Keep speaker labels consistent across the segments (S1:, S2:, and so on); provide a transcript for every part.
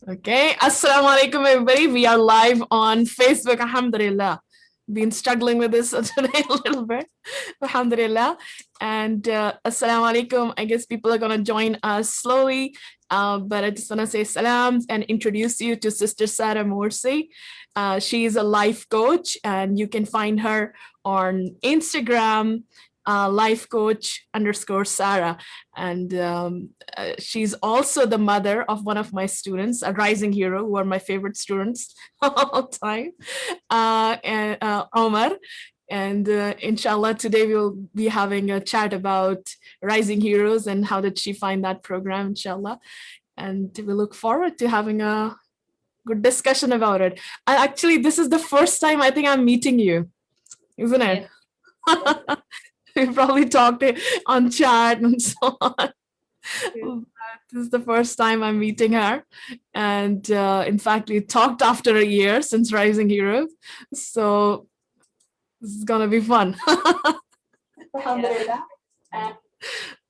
S1: Okay. Assalamu alaikum, everybody. We are live on Facebook. Alhamdulillah. Been struggling with this today a little bit. Alhamdulillah. And assalamu alaikum. I guess people are going to join us slowly. But I just want to say salams and introduce you to Sister Sarah Morsi. She is a life coach, and you can find her on Instagram, life coach underscore Sarah. And she's also the mother of one of my students, a rising hero, who are my favorite students all time, and Omar. And inshallah, today we'll be having a chat about Rising Heroes and how did she find that program, inshallah. And we look forward to having a good discussion about it. Actually, this is the first time I think I'm meeting you, isn't it?
S2: Yes.
S1: We probably talked on chat and so on.
S2: True.
S1: This is the first time I'm meeting her. And in fact, we talked after a year since Rising Heroes. So this is going to be fun.
S2: Yeah.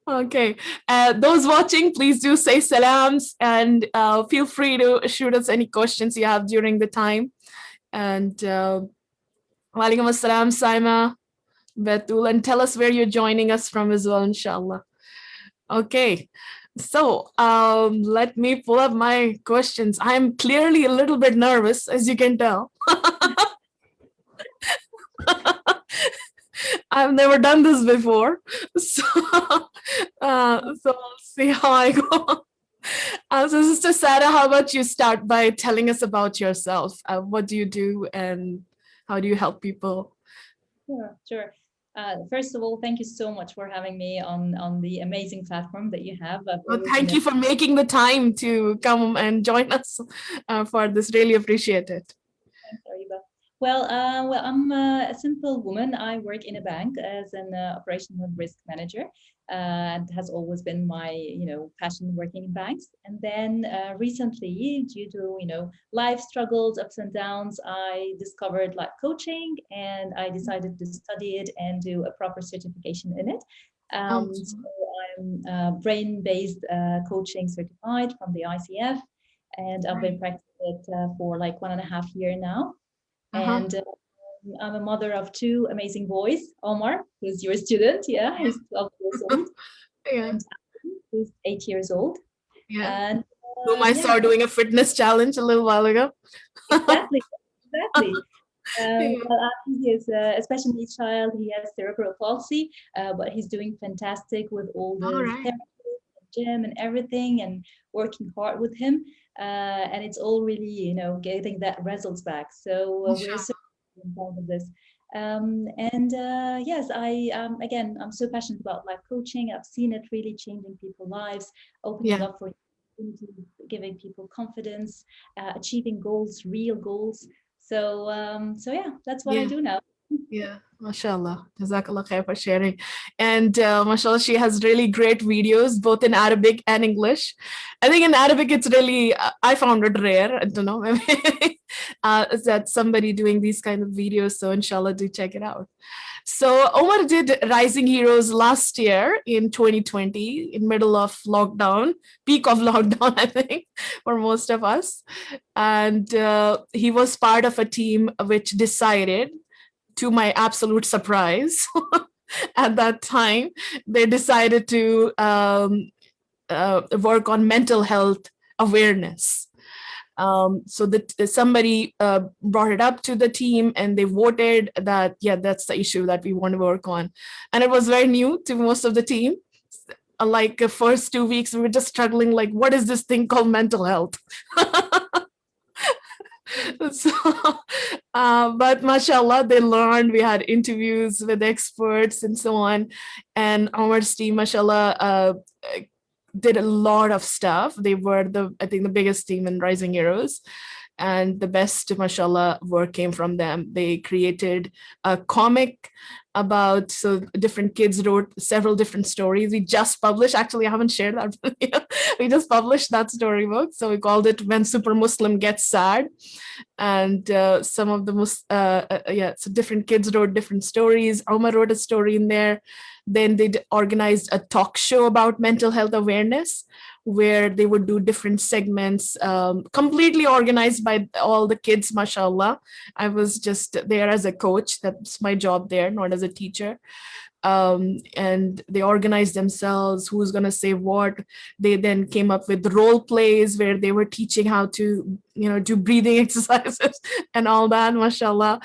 S1: Okay. Those watching, please do say salams and feel free to shoot us any questions you have during the time. And walaikum assalam, Saima, Betul, and tell us where you're joining us from as well, inshallah. Okay. So let me pull up my questions. I'm clearly a little bit nervous, as you can tell. I've never done this before. So, so I'll see how I go. So Sister Sarah, how about you start by telling us about yourself? What do you do and how do you help people?
S2: Sure. First of all, thank you so much for having me on the amazing platform that you have.
S1: Well, thank you for making the time to come and join us for this. Really appreciate it.
S2: Thanks, Ariba. Well, I'm a simple woman. I work in a bank as an operational risk manager, and has always been my, passion working in banks. And then recently, due to life struggles, ups and downs, I discovered life coaching, and I decided to study it and do a proper certification in it. So I'm brain-based coaching certified from the ICF, and I've been practicing it for like 1.5 years now. And I'm a mother of two amazing boys, Omar, who's your student, yeah, he's 12 years old,
S1: Yeah.
S2: and Adam, who's 8 years old.
S1: Yeah.
S2: And
S1: Whom I
S2: yeah,
S1: saw doing a fitness challenge a little while ago.
S2: exactly, exactly.
S1: Yeah.
S2: Well, Adam is a special needs child. He has cerebral palsy, but he's doing fantastic with all
S1: All
S2: the
S1: right.
S2: therapy, gym, and everything, and working hard with him. And it's all really, getting that results back. So we're so proud of this. And yes, again, I'm so passionate about life coaching. I've seen it really changing people's lives, opening
S1: Yeah.
S2: up for opportunities, giving people confidence, achieving goals, real goals. So yeah, that's what I
S1: Yeah.
S2: do now.
S1: Yeah, mashallah. Jazakallah khair for sharing. And mashallah, she has really great videos, both in Arabic and English. I think in Arabic, it's really, I found it rare. I don't know, maybe is that somebody doing these kind of videos. So inshallah, do check it out. So Omar did Rising Heroes last year in 2020, in middle of lockdown, peak of lockdown, I think, for most of us. And he was part of a team which decided, to my absolute surprise, at that time, they decided to work on mental health awareness. So that somebody brought it up to the team and they voted that, yeah, that's the issue that we want to work on. And it was very new to most of the team. Like the first 2 weeks, we were just struggling, like, what is this thing called mental health? So, but mashallah, they learned. We had interviews with experts and so on. And our team, mashallah, did a lot of stuff. They were I think, the biggest team in Rising Heroes. And the best, mashallah, work came from them. They created a comic about, so different kids wrote several different stories. We just published, actually, I haven't shared that with you. We just published that storybook. So we called it When Super Muslim Gets Sad. And some of the most, yeah, so different kids wrote different stories. Omar wrote a story in there. Then they organized a talk show about mental health awareness, where they would do different segments, completely organized by all the kids, mashallah. I was just there as a coach. That's my job there, not as a teacher. And they organized themselves, who's going to say what. They then came up with role plays where they were teaching how to, do breathing exercises and all that, mashallah.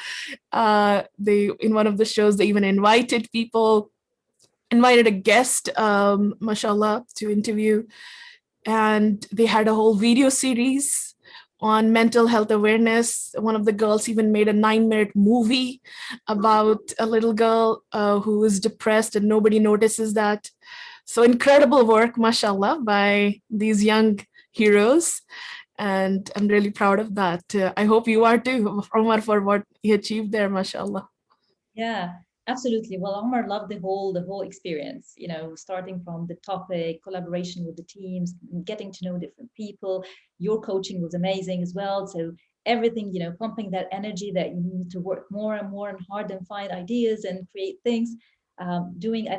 S1: They, in one of the shows, they even invited a guest, mashallah, to interview. And they had a whole video series on mental health awareness. One of the girls even made a 9-minute movie about a little girl who is depressed and nobody notices that. So incredible work, mashallah, by these young heroes. And I'm really proud of that. I hope you are too, Omar, for what he achieved there, mashallah.
S2: Yeah, absolutely. Well, Omar loved the whole experience, starting from the topic, collaboration with the teams, getting to know different people. Your coaching was amazing as well. So everything, pumping that energy that you need to work more and more and hard and find ideas and create things. I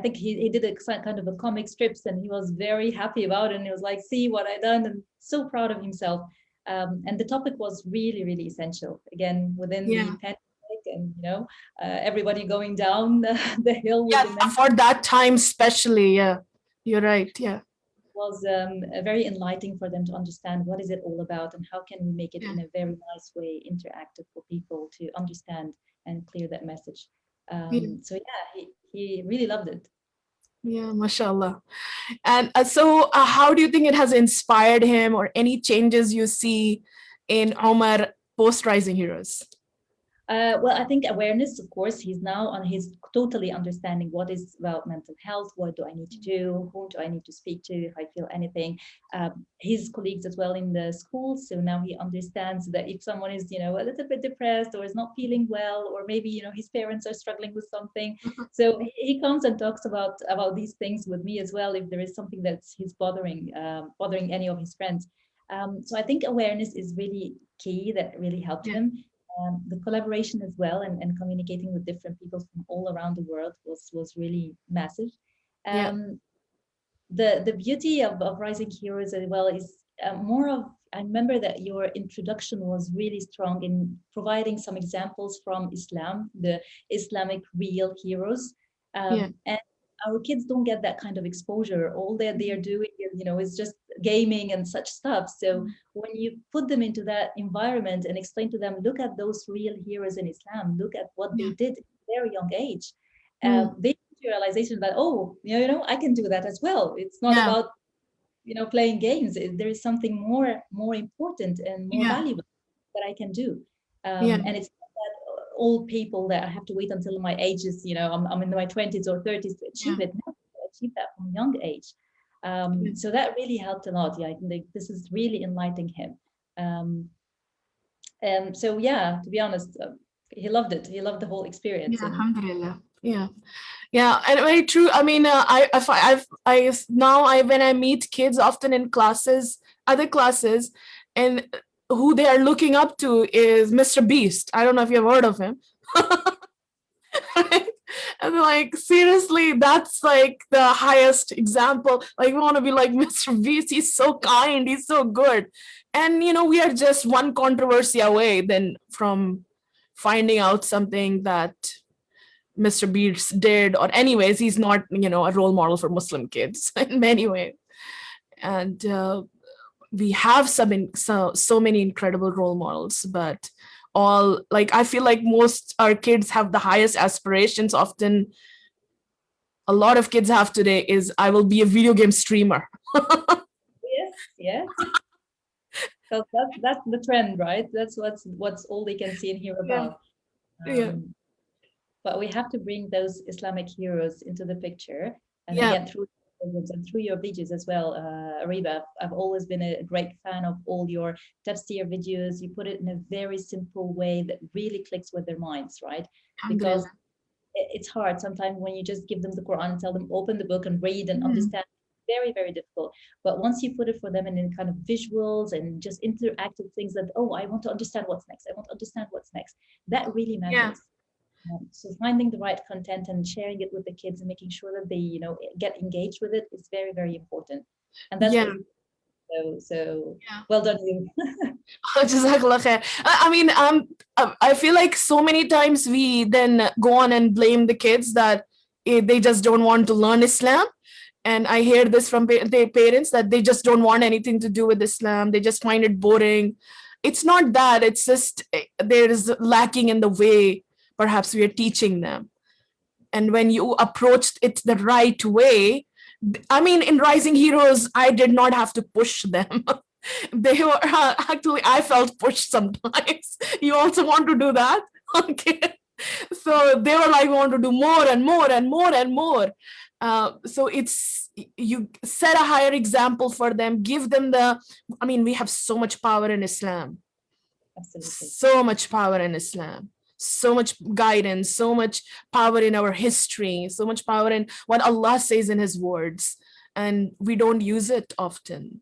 S2: think he did a kind of a comic strips, and he was very happy about it. And he was like, see what I done, and so proud of himself. And the topic was really, really essential. Again, within the pandemic, and everybody going down the hill with
S1: for that time especially. Yeah, you're right. Yeah,
S2: was very enlightening for them to understand what is it all about and how can we make it in a very nice way, interactive for people to understand and clear that message. So yeah, he really loved it.
S1: Yeah, mashallah. And so how do you think it has inspired him, or any changes you see in Omar post Rising Heroes?
S2: Well, I think awareness, of course, he's totally understanding what is about mental health, what do I need to do, whom do I need to speak to if I feel anything. His colleagues as well in the school, so now he understands that if someone is, a little bit depressed or is not feeling well, or maybe, his parents are struggling with something. So he comes and talks about these things with me as well, if there is something that's bothering any of his friends. So I think awareness is really key, that really helped him. The collaboration as well, and communicating with different people from all around the world was really massive. The beauty of Rising Heroes as well is more of, I remember that your introduction was really strong in providing some examples from Islam, the Islamic real heroes. And our kids don't get that kind of exposure. All that they are doing is just gaming and such stuff. So when you put them into that environment and explain to them, look at those real heroes in Islam, look at what they did at a very young age, they realization that, I can do that as well. It's not about playing games. There is something more important and more valuable that I can do. And it's not that old people that I have to wait until my age is, I'm in my 20s or 30s to achieve it. No, I achieve that from a young age. So that really helped a lot. I think this is really enlightening him. So yeah, to be honest, he loved it. He loved the whole experience.
S1: Alhamdulillah. Yeah, and very true. I mean, when I meet kids often in other classes, and who they are looking up to is Mr. Beast. I don't know if you've heard of him. And like, seriously, that's like the highest example. Like, we want to be like Mr. Beast. He's so kind. He's so good. And, we are just one controversy away then from finding out something that Mr. Beast did, or anyways, he's not, a role model for Muslim kids in many ways. And we have so many incredible role models, but I feel like most our kids have the highest aspirations. Often a lot of kids have today is, I will be a video game streamer.
S2: Yes. So that's the trend, right? That's what's all they can see and hear about. But we have to bring those Islamic heroes into the picture, and again through programs and through your videos as well, Ariba. I've always been a great fan of all your tafsir videos. You put it in a very simple way that really clicks with their minds, right? Because it's hard sometimes when you just give them the Quran and tell them open the book and read and understand. Very, very difficult. But once you put it for them in kind of visuals and just interactive things that, I want to understand what's next. I want to understand what's next. That really matters. So finding the right content and sharing it with the kids and making sure that they, get engaged with it is very, very important. And that's
S1: Yeah.
S2: what you so
S1: Yeah.
S2: well done you.
S1: Jazakallah khair. I mean, I feel like so many times we then go on and blame the kids that they just don't want to learn Islam. And I hear this from their parents that they just don't want anything to do with Islam. They just find it boring. It's not that. It's just there is lacking in the way perhaps we are teaching them. And when you approached it the right way, I mean, in Rising Heroes, I did not have to push them. They were actually, I felt pushed sometimes. You also want to do that? Okay. So they were like, want to do more and more and more and more. So it's, you set a higher example for them, give them I mean, we have so much power in Islam.
S2: Absolutely.
S1: So much power in Islam. So much guidance, so much power in our history, so much power in what Allah says in his words. And we don't use it often.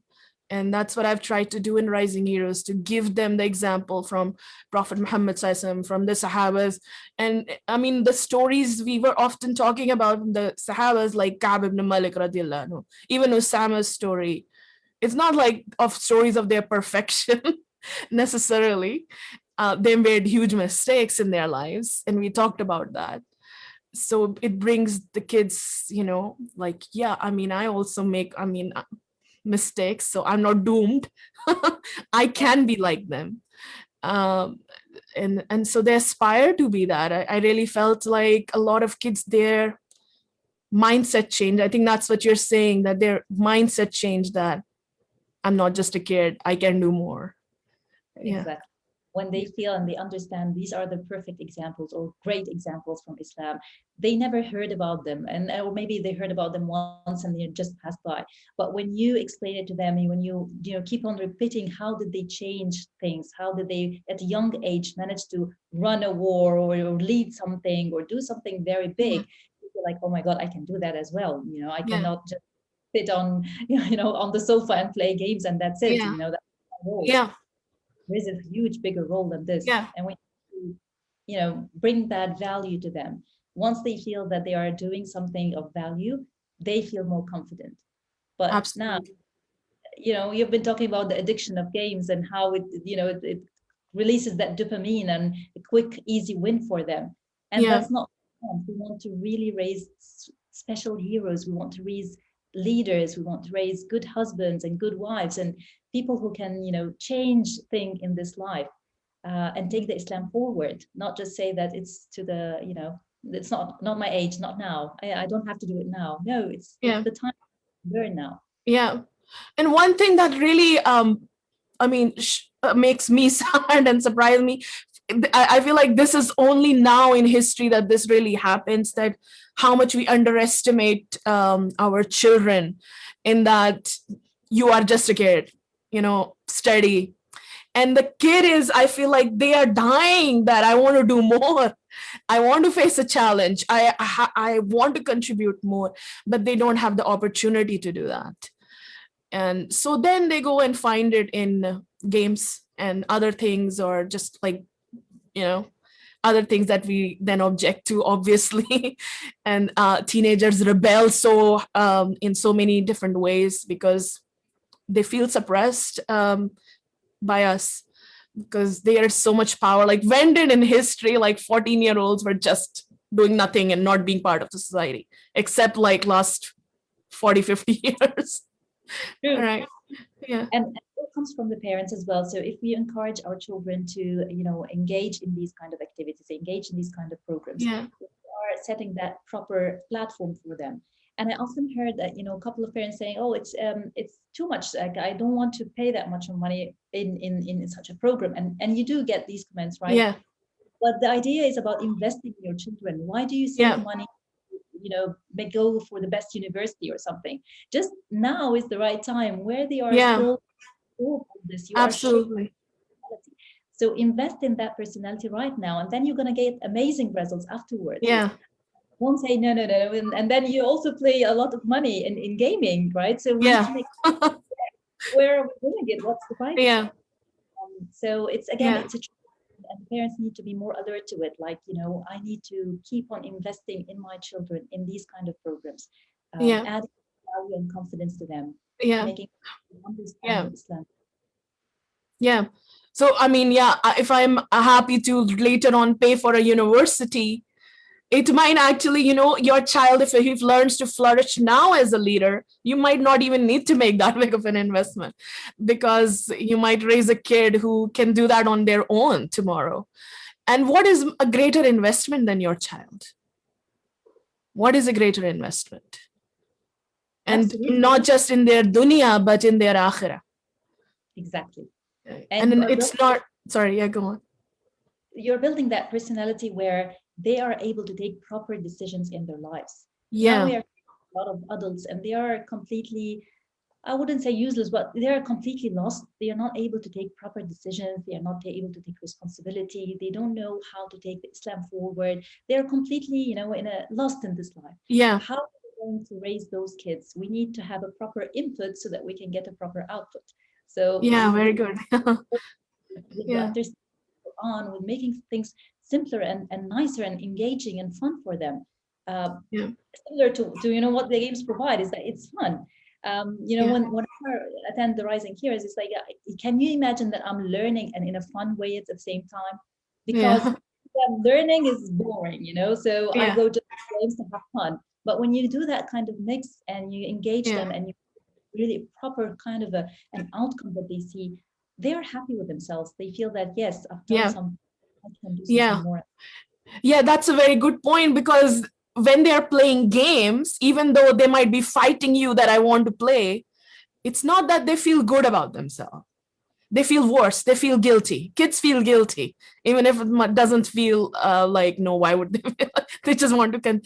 S1: And that's what I've tried to do in Rising Heroes, to give them the example from Prophet Muhammad SAW, from the Sahabas. And I mean, the stories we were often talking about, the Sahabas like Ka'b ibn Malik radiallahu anhu, even Usama's story. It's not like of stories of their perfection necessarily. They made huge mistakes in their lives, and we talked about that. So it brings the kids, like, yeah, I mean, I also make, mistakes, so I'm not doomed. I can be like them. And so they aspire to be that. I really felt like a lot of kids, their mindset changed. I think that's what you're saying, that their mindset changed, that I'm not just a kid, I can do more. Yeah.
S2: Exactly. When they feel and they understand these are the perfect examples or great examples from Islam, they never heard about them, and or maybe they heard about them once and they just passed by. But when you explain it to them, and when you keep on repeating, how did they change things? How did they at a young age manage to run a war or lead something or do something very big? You're like, oh my God, I can do that as well. I cannot just sit on on the sofa and play games and that's it.
S1: Yeah.
S2: That's my role.
S1: Yeah.
S2: There's a huge bigger role than this.
S1: Yeah.
S2: And when you bring that value to them, once they feel that they are doing something of value, they feel more confident. But
S1: Absolutely.
S2: now you've been talking about the addiction of games and how it releases that dopamine and a quick easy win for them. And
S1: Yeah.
S2: that's not, we want to really raise special heroes. We want to raise leaders. We want to raise good husbands and good wives and people who can change things in this life, and take the Islam forward. Not just say that it's to the it's not my age, not now. I don't have to do it now. No, it's the time to learn now.
S1: Yeah. And one thing that really makes me sad and surprise me, I feel like this is only now in history that this really happens, that how much we underestimate our children, in that you are just a kid, steady. And the kid is, I feel like they are dying that I want to do more. I want to face a challenge. I want to contribute more, but they don't have the opportunity to do that. And so then they go and find it in games and other things, or just like, other things that we then object to, obviously. And teenagers rebel in so many different ways because they feel suppressed by us, because they are so much power. Like, when did in history like 14-year-olds were just doing nothing and not being part of the society, except like last 40-50 years?
S2: True.
S1: Right. Yeah.
S2: And it comes from the parents as well. So if we encourage our children to engage in these kind of activities, engage in these kind of programs,
S1: Yeah.
S2: we are setting that proper platform for them. And I often heard that a couple of parents saying, oh, it's too much, like I don't want to pay that much money in such a program. And you do get these comments, right?
S1: Yeah.
S2: But the idea is about investing in your children. Why do you save money, may go for the best university or something? Just now is the right time where they are still this.
S1: Absolutely.
S2: So invest in that personality right now, and then you're going to get amazing results afterwards.
S1: Yeah.
S2: Don't say no, and then you also play a lot of money in gaming, right? So we need to make where are we doing it? What's the price?
S1: Yeah.
S2: So it's again, it's a and parents need to be more alert to it. Like, I need to keep on investing in my children in these kind of programs,
S1: Yeah.
S2: adding value and confidence to them,
S1: Yeah.
S2: making them understand
S1: Yeah.
S2: what Islam.
S1: Yeah. So, I mean, yeah, if I'm happy to later on pay for a university, it might actually, your child, if he learns to flourish now as a leader, you might not even need to make that big of an investment, because you might raise a kid who can do that on their own tomorrow. And what is a greater investment than your child? What is a greater investment? And
S2: Absolutely.
S1: not just in their dunya, but in their akhirah.
S2: Exactly.
S1: And it's not, sorry, yeah, go on.
S2: You're building that personality where they are able to take proper decisions in their lives.
S1: Yeah.
S2: Now we are a lot of adults and they are completely, I wouldn't say useless, but they are completely lost. They are not able to take proper decisions. They are not able to take responsibility. They don't know how to take Islam forward. They are completely, lost in this life.
S1: Yeah.
S2: How are we going to raise those kids? We need to have a proper input so that we can get a proper output. So
S1: yeah, very good.
S2: yeah. On with making things simpler and nicer and engaging and fun for them.
S1: Yeah.
S2: Similar to what the games provide is that it's fun. When I attend the Rising Heroes, it's like, can you imagine that I'm learning and in a fun way at the same time? Because learning is boring, so I go to games to have fun. But when you do that kind of mix and you engage them and you really proper kind of an outcome that they see, they're happy with themselves. They feel that, yes, I've done something, I can do something more.
S1: Yeah, that's a very good point, because when they're playing games, even though they might be fighting you that I want to play, it's not that they feel good about themselves. They feel worse. They feel guilty. Kids feel guilty, even if it doesn't feel like, no, why would they feel? They just want to,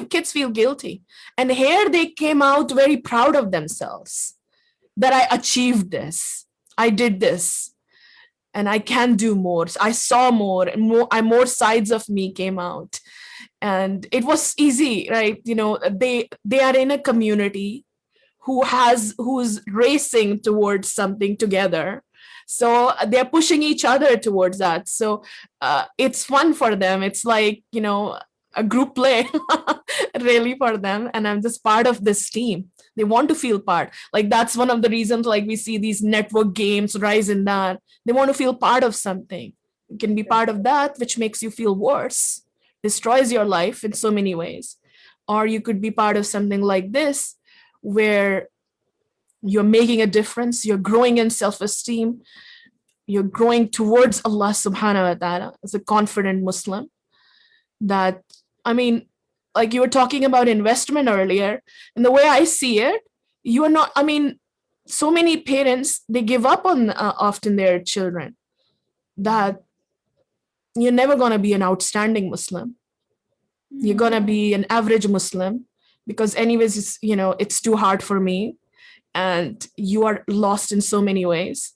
S1: kids feel guilty. And here they came out very proud of themselves, that I achieved this. I did this. And I can do more. I saw more, and more sides of me came out. And it was easy, right? They are in a community who's racing towards something together. So they're pushing each other towards that. So it's fun for them. It's like, a group play really for them. And I'm just part of this team. They want to feel part. Like, that's one of the reasons, like, we see these network games rise in that. They want to feel part of something. You can be part of that, which makes you feel worse, destroys your life in so many ways. Or you could be part of something like this, where you're making a difference, you're growing in self-esteem, you're growing towards Allah subhanahu wa ta'ala as a confident Muslim. That, I mean, like you were talking about investment earlier, and the way I see it, you are not, I mean, so many parents, they give up on often their children, that you're never going to be an outstanding Muslim. You're going to be an average Muslim, because anyways, it's too hard for me, and you are lost in so many ways.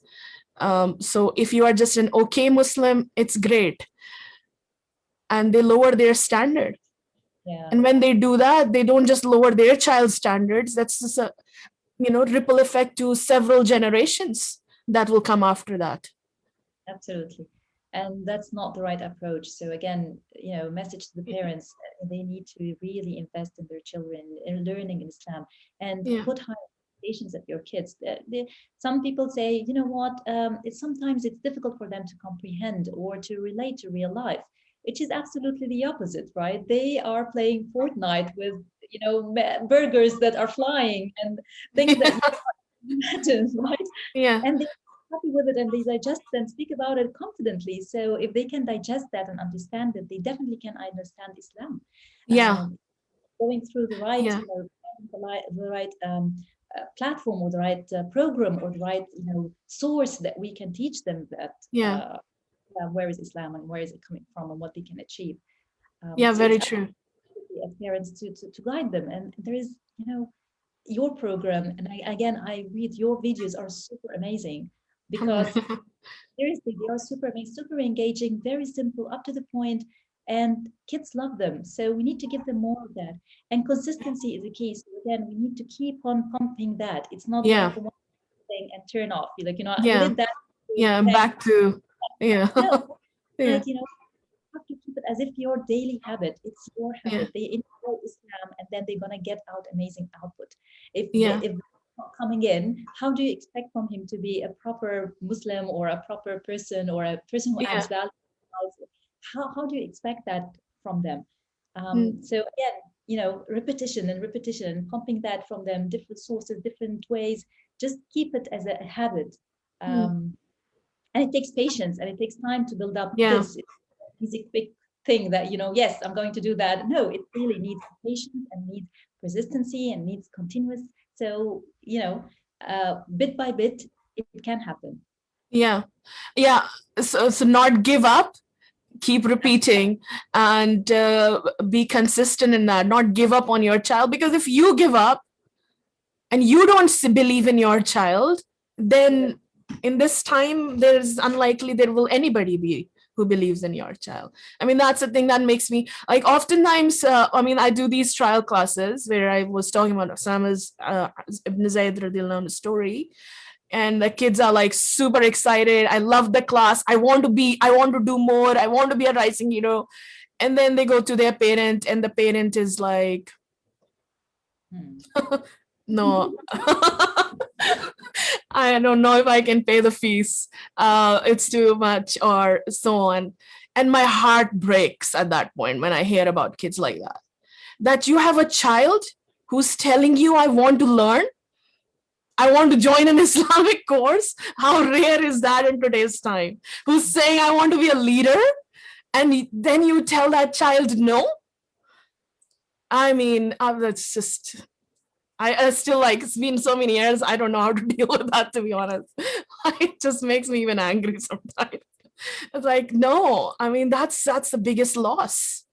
S1: So if you are just an okay Muslim, it's great. And they lower their standard.
S2: Yeah.
S1: And when they do that, they don't just lower their child's standards. That's just a ripple effect to several generations that will come after that.
S2: Absolutely. And that's not the right approach. So again, message to the parents, they need to really invest in their children, in learning in Islam, and put high expectations of your kids. Some people say, you know what, sometimes it's difficult for them to comprehend or to relate to real life, which is absolutely the opposite, right? They are playing Fortnite with, burgers that are flying and things that you can't imagine, right?
S1: Yeah.
S2: And they're happy with it and they digest and speak about it confidently. So if they can digest that and understand it, they definitely can understand Islam.
S1: Yeah.
S2: Going through the right, the right platform or the right program or the right, source that we can teach them that. Where is Islam and where is it coming from and what they can achieve.
S1: So very true.
S2: As parents to guide them. And there is, your program, and I read your videos are super amazing, because seriously, they are super amazing, super engaging, very simple, up to the point, and kids love them. So we need to give them more of that. And consistency is the key. So again, we need to keep on pumping that. It's not like one thing and turn off. You're like, I did that.
S1: Back to,
S2: No,
S1: Yeah.
S2: Like, you have to keep it as if your daily habit. It's your
S1: Yeah.
S2: habit. They enjoy Islam, and then they're gonna get out amazing output.
S1: Yeah.
S2: If not coming in, how do you expect from him to be a proper Muslim or a proper person or a person who
S1: Yeah.
S2: adds value to life? How do you expect that from them?
S1: Mm.
S2: So again, repetition and repetition and pumping that from them, different sources, different ways. Just keep it as a habit.
S1: Mm.
S2: And it takes patience and it takes time to build up
S1: Yeah.
S2: this easy quick thing that yes, I'm going to do that. No, it really needs patience and needs persistency and needs continuous. So bit by bit it can happen.
S1: Yeah. Yeah. So not give up, keep repeating, and be consistent in that. Not give up on your child, because if you give up and you don't believe in your child, then in this time there's unlikely there will anybody be who believes in your child. I mean, that's the thing that makes me like, oftentimes I mean, I do these trial classes where I was talking about Osama's Ibn Zayd radiallahu anhu story, and the kids are like super excited. I love the class. I want to do more. I want to be a rising hero. And then they go to their parent, and the parent is like, no, I don't know if I can pay the fees. It's too much, or so on. And my heart breaks at that point when I hear about kids like that. That you have a child who's telling you, I want to learn, I want to join an Islamic course. How rare is that in today's time? Who's saying, I want to be a leader, and then you tell that child no? I mean, that's just, I still, like, it's been so many years, I don't know how to deal with that, to be honest. It just makes me even angry sometimes. It's like, no, I mean, that's the biggest loss.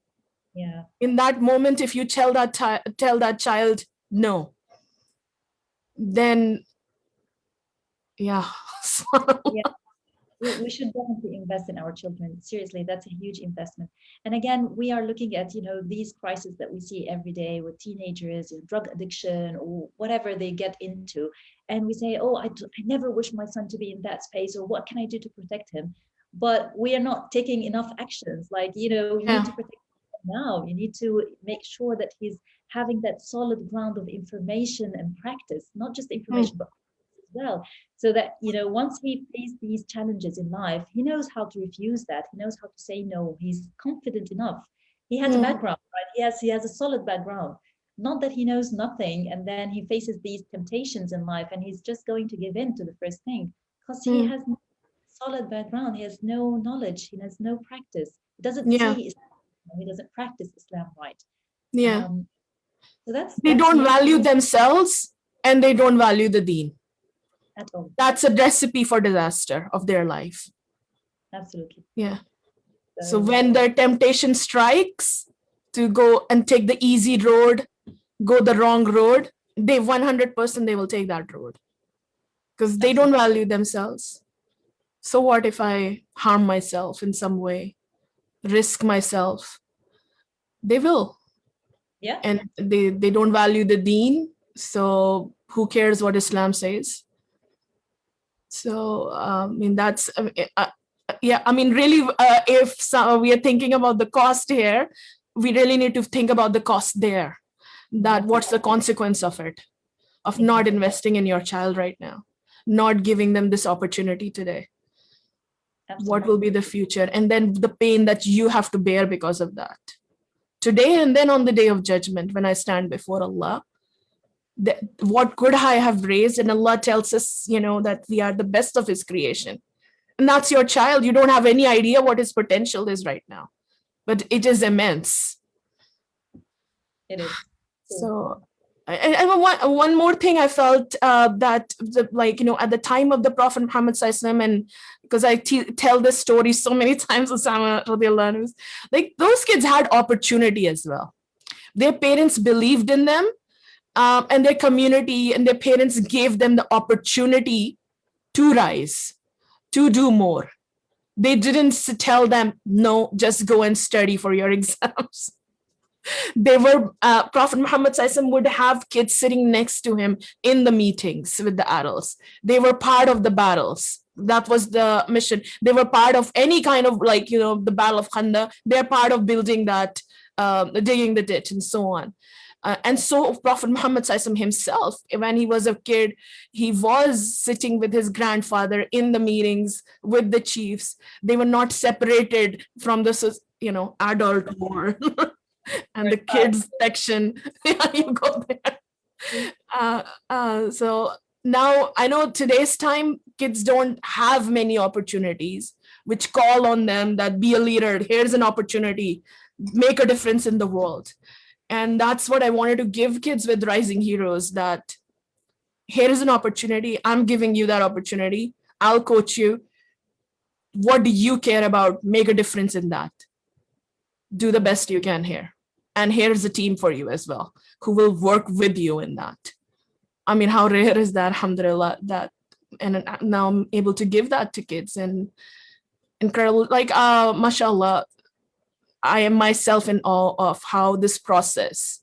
S2: Yeah.
S1: In that moment, if you tell that child no, then yeah.
S2: Yeah. We should definitely invest in our children. Seriously, that's a huge investment. And again, we are looking at, these crises that we see every day with teenagers, drug addiction or whatever they get into. And we say, oh, I never wish my son to be in that space, or what can I do to protect him? But we are not taking enough actions. Like, you
S1: Yeah.
S2: need to protect him now. You need to make sure that he's having that solid ground of information and practice, not just information, but as well, so that once he faces these challenges in life, he knows how to refuse that, he knows how to say no, he's confident enough, he has a background, right? He has a solid background, not that he knows nothing and then he faces these temptations in life and he's just going to give in to the first thing, because he has no solid background, he has no knowledge, he has no practice, he doesn't
S1: Yeah.
S2: see Islam, he doesn't practice Islam right.
S1: Yeah.
S2: So that's
S1: They don't
S2: huge
S1: value themselves, and they don't value the deen.
S2: at all.
S1: That's a recipe for disaster of their life.
S2: Absolutely.
S1: Yeah. So when the temptation strikes to go and take the easy road, go the wrong road, they 100% they will take that road, because they don't value themselves. So what if I harm myself in some way, risk myself? They will.
S2: Yeah.
S1: And they don't value the deen. So who cares what Islam says? So I mean, that's yeah, I mean, really, if we are thinking about the cost here, we really need to think about the cost there. That what's the consequence of it, of not investing in your child right now, not giving them this opportunity today?
S2: Absolutely.
S1: What will be the future? And then the pain that you have to bear because of that today, and then on the day of judgment, when I stand before Allah, what could I have raised? And Allah tells us, that we are the best of His creation. And that's your child. You don't have any idea what his potential is right now, but it is immense.
S2: It is.
S1: So, and one more thing I felt that at the time of the Prophet Muhammad Sallallahu Alaihi Wasallam, and because I tell this story so many times, Osama radiallahu anhu, like those kids had opportunity as well. Their parents believed in them, and their community and their parents gave them the opportunity to rise, to do more. They didn't tell them, no, just go and study for your exams. They were, Prophet Muhammad SAW would have kids sitting next to him in the meetings with the adults. They were part of the battles. That was the mission. They were part of any kind of, like, the Battle of Khandaq. They're part of building that, digging the ditch and so on. And so Prophet Muhammad SAW himself, when he was a kid, he was sitting with his grandfather in the meetings with the chiefs. They were not separated from the, adult war and the kids section. Yeah, you go there. So now I know today's time, kids don't have many opportunities, which call on them that be a leader. Here's an opportunity, make a difference in the world. And that's what I wanted to give kids with Rising Heroes, that here is an opportunity. I'm giving you that opportunity. I'll coach you. What do you care about? Make a difference in that. Do the best you can here. And here's a team for you as well, who will work with you in that. I mean, how rare is that, alhamdulillah, that, and now I'm able to give that to kids, and incredible, like, mashallah, I am myself in awe of how this process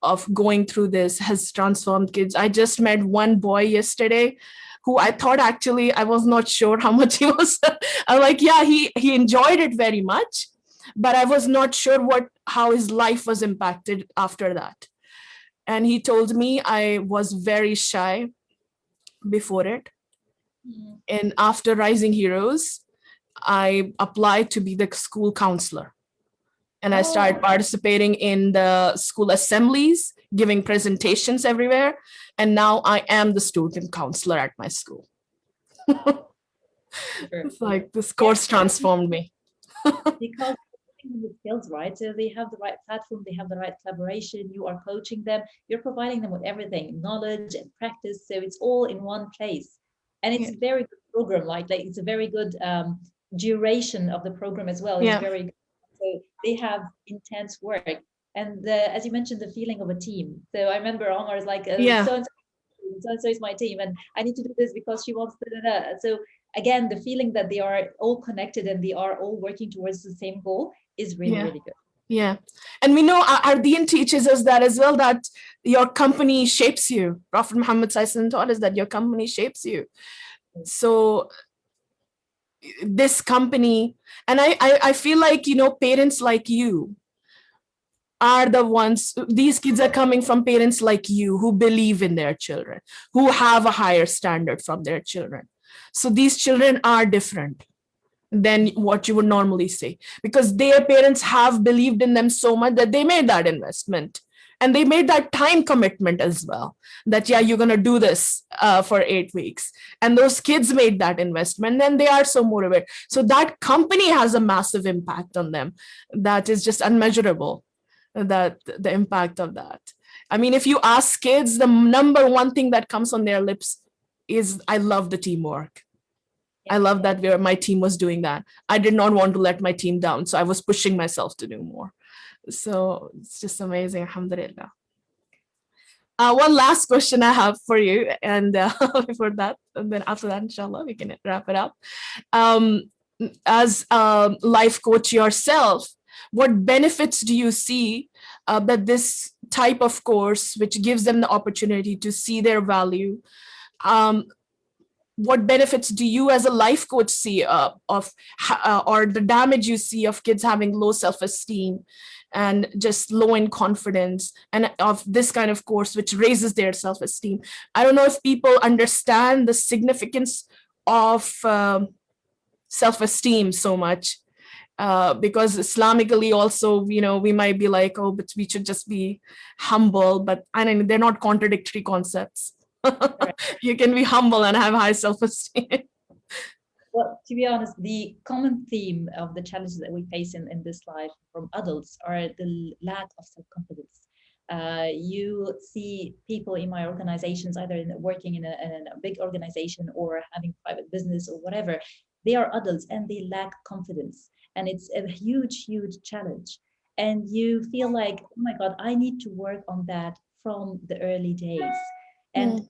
S1: of going through this has transformed kids. I just met one boy yesterday who I thought, actually, I was not sure how much he was. I'm like, yeah, he enjoyed it very much, but I was not sure how his life was impacted after that. And he told me, I was very shy before it. And after Rising Heroes, I applied to be the school counselor. And I started participating in the school assemblies, giving presentations everywhere. And now I am the student counselor at my school. It's like this course transformed me.
S2: Because the skills, right? So they have the right platform, they have the right collaboration, you are coaching them, you're providing them with everything, knowledge and practice. So it's all in one place. And it's a very good program, like it's a very good duration of the program as well. It's very good. So they have intense work. And as you mentioned, the feeling of a team. So I remember Omar is like, so-and-so is my team, and I need to do this because she wants to. So again, the feeling that they are all connected and they are all working towards the same goal is really, really good.
S1: Yeah. And we know our Deen teaches us that as well, that your company shapes you. Prophet Muhammad SAW taught us that your company shapes you. So this company, and I feel like, parents like you are the ones, these kids are coming from parents like you who believe in their children, who have a higher standard from their children. So these children are different than what you would normally say, because their parents have believed in them so much that they made that investment. And they made that time commitment as well, that, yeah, you're going to do this for 8 weeks. And those kids made that investment, and they are so motivated. So that company has a massive impact on them that is just unmeasurable, that the impact of that. I mean, if you ask kids, the number one thing that comes on their lips is, I love the teamwork. I love that my team was doing that. I did not want to let my team down, so I was pushing myself to do more. So it's just amazing, alhamdulillah. One last question I have for you, and before that, and then after that, inshallah, we can wrap it up. As a life coach yourself, what benefits do you see that this type of course, which gives them the opportunity to see their value, what benefits do you as a life coach see or the damage you see of kids having low self-esteem and just low in confidence, and of this kind of course which raises their self-esteem? I don't know if people understand the significance of self-esteem so much, because Islamically also, we might be like, oh, but we should just be humble, but I mean, they're not contradictory concepts. You can be humble and have high self-esteem.
S2: Well, to be honest, the common theme of the challenges that we face in this life from adults are the lack of self-confidence. You see people in my organizations, either working in a big organization or having private business or whatever, they are adults and they lack confidence. And it's a huge, huge challenge. And you feel like, oh my God, I need to work on that from the early days. And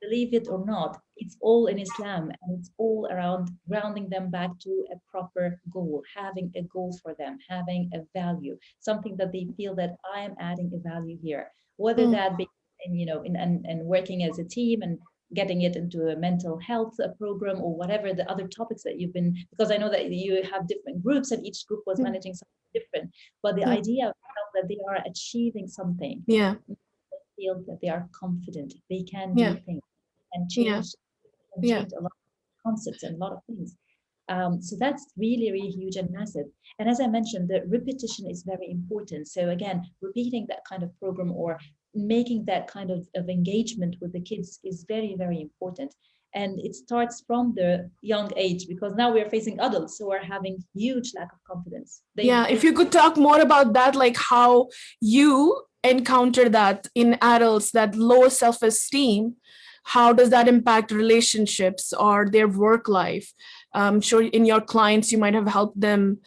S2: believe it or not, it's all in Islam, and it's all around grounding them back to a proper goal, having a goal for them, having a value, something that they feel that I am adding a value here, whether
S1: Mm,
S2: that be in, and working as a team and getting it into a mental health program or whatever the other topics that you've been, because I know that you have different groups and each group was
S1: mm,
S2: managing something different, but the
S1: mm.
S2: idea of that they are achieving something,
S1: Yeah,
S2: feel that they are confident, they can do
S1: yeah,
S2: things and
S1: yeah, yeah,
S2: change a lot of concepts and a lot of things. So that's really, really huge and massive. And as I mentioned, the repetition is very important. So again, repeating that kind of program or making that kind of engagement with the kids is very, very important. And it starts from the young age, because now we're facing adults who are having huge lack of confidence.
S1: yeah. If
S2: They
S1: you could talk more about that, like how you encounter that in adults, that low self-esteem, how does that impact relationships or their work life? Sure, in your clients, you might have helped them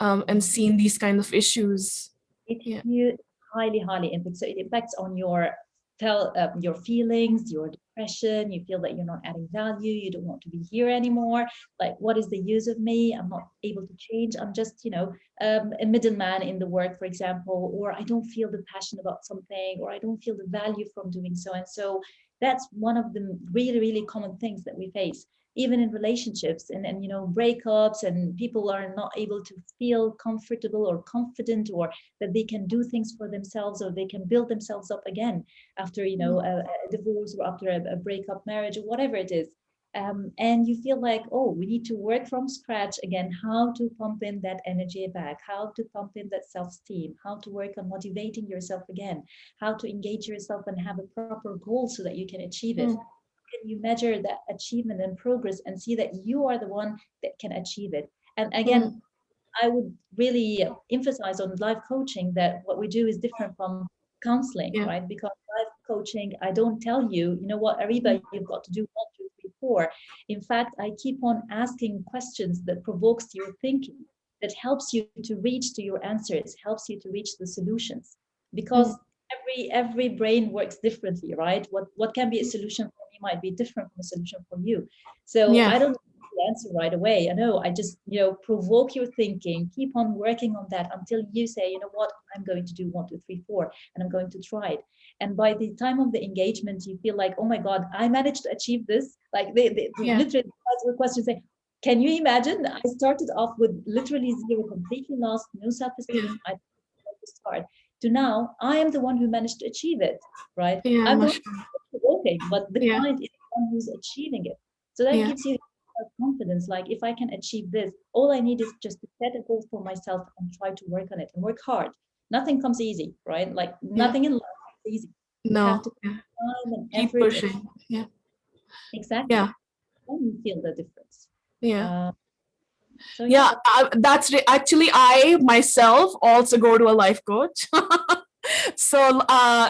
S1: and seen these kind of issues.
S2: it
S1: Yeah.
S2: highly, highly impacts. So it impacts on your feelings, your depression. You feel that you're not adding value. You don't want to be here anymore. Like, what is the use of me? I'm not able to change. I'm just, a middleman in the work, for example, or I don't feel the passion about something, or I don't feel the value from doing so. And so that's one of the really, really common things that we face even in relationships and breakups, and people are not able to feel comfortable or confident, or that they can do things for themselves, or they can build themselves up again after a divorce or after a breakup marriage or whatever it is. And you feel like, oh, we need to work from scratch again, how to pump in that energy back, how to pump in that self-esteem, how to work on motivating yourself again, how to engage yourself and have a proper goal so that you can achieve it.
S1: Mm,
S2: Can you measure that achievement and progress and see that you are the one that can achieve it? And
S1: mm,
S2: again, I would really emphasize on life coaching that what we do is different from counseling,
S1: yeah.
S2: right? Because life coaching, I don't tell you, you know what,
S1: Mm,
S2: Ariba, you've got to do 1, 2, 3, 4. In fact, I keep on asking questions that provokes your thinking, that helps you to reach to your answers, helps you to reach the solutions. Because
S1: mm,
S2: every brain works differently, right? What can be a solution for me might be different from a solution for you. So
S1: yeah.
S2: I don't answer right away. I know, I just, provoke your thinking, keep on working on that until you say, you know what, I'm going to do 1, 2, 3, 4, and I'm going to try it. And by the time of the engagement, you feel like, oh my God, I managed to achieve this. Like they
S1: Yeah.
S2: literally ask the question, say, can you imagine? I started off with literally zero, completely lost, no
S1: Yeah.
S2: self-esteem. I to start to now, I am the one who managed to achieve it, right?
S1: Yeah.
S2: I'm the
S1: Mashallah.
S2: one working, but the
S1: Yeah.
S2: client is the one who's achieving it. So that
S1: Yeah.
S2: gives you confidence. Like, if I can achieve this, all I need is just to set a goal for myself and try to work on it and work hard. Nothing comes easy, right? Like,
S1: Yeah.
S2: nothing in life is easy. You have to
S1: No.
S2: put
S1: Yeah.
S2: time and
S1: Keep
S2: effort.
S1: pushing. Yeah.
S2: Exactly.
S1: Yeah.
S2: Then you feel the difference.
S1: Yeah.
S2: Uh, so yeah,
S1: Yeah. Actually, I myself also go to a life coach. So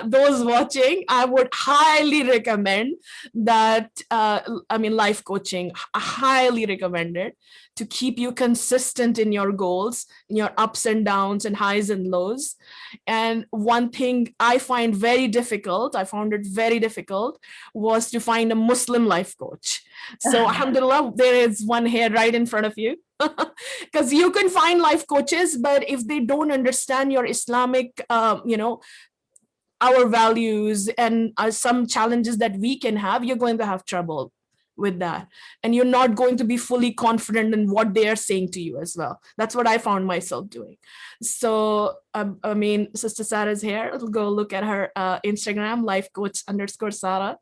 S1: those watching, I would highly recommend that. I mean, life coaching, I highly recommend it to keep you consistent in your goals, in your ups and downs and highs and lows. And one thing I find very difficult, I found it very difficult, was to find a Muslim life coach. So alhamdulillah, there is one here right in front of you. Because you can find life coaches, but if they don't understand your Islamic, our values and some challenges that we can have, you're going to have trouble with that. And you're not going to be fully confident in what they are saying to you as well. That's what I found myself doing. So, I mean, Sister Sarah's here. Go look at her Instagram, lifecoach_Sarah.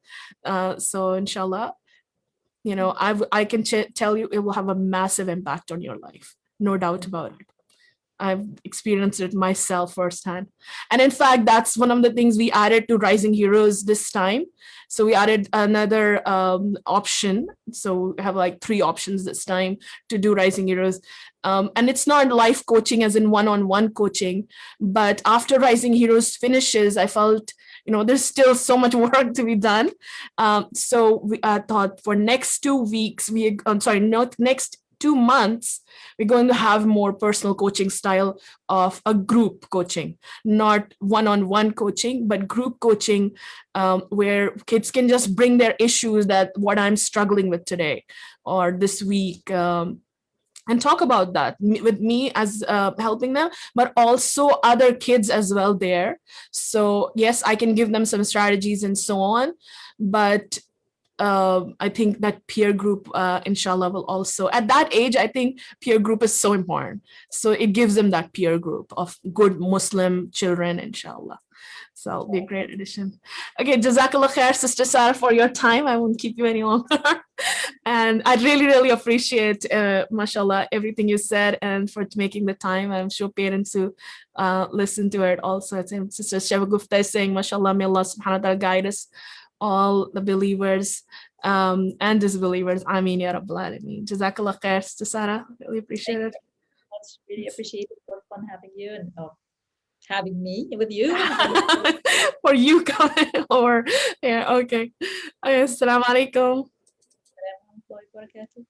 S1: So, inshallah, I can tell you it will have a massive impact on your life. No doubt about it. I've experienced it myself firsthand. And in fact, that's one of the things we added to Rising Heroes this time. So we added another option. So we have like 3 options this time to do Rising Heroes. And it's not life coaching as in one-on-one coaching, but after Rising Heroes finishes, I felt, there's still so much work to be done. So I thought for next 2 weeks, not next 2 months, we're going to have more personal coaching style of a group coaching, not one-on-one coaching, but group coaching, where kids can just bring their issues, that what I'm struggling with today or this week, and talk about that with me as helping them, but also other kids as well there. So yes, I can give them some strategies and so on, but I think that peer group, inshallah, will also, at that age, I think peer group is so important. So it gives them that peer group of good Muslim children, inshallah. So it'll be a great addition. Okay, Jazakallah khair, Sister Sarah, for your time. I won't keep you any longer. And I really, really appreciate, mashallah, everything you said and for making the time. I'm sure parents who listen to it also. Sister Sheva Gupta is saying, mashallah, may Allah subhanahu wa ta'ala guide us, all the believers and disbelievers. Ameen ya Rabbal Alameen. Jazakallah khair, Sister Sarah. Really appreciate it.
S2: Really appreciate it. It was fun having you and having me with you.
S1: For you coming over. Yeah, okay. Assalamu alaikum.
S2: Warahmatullahi wabarakatuh.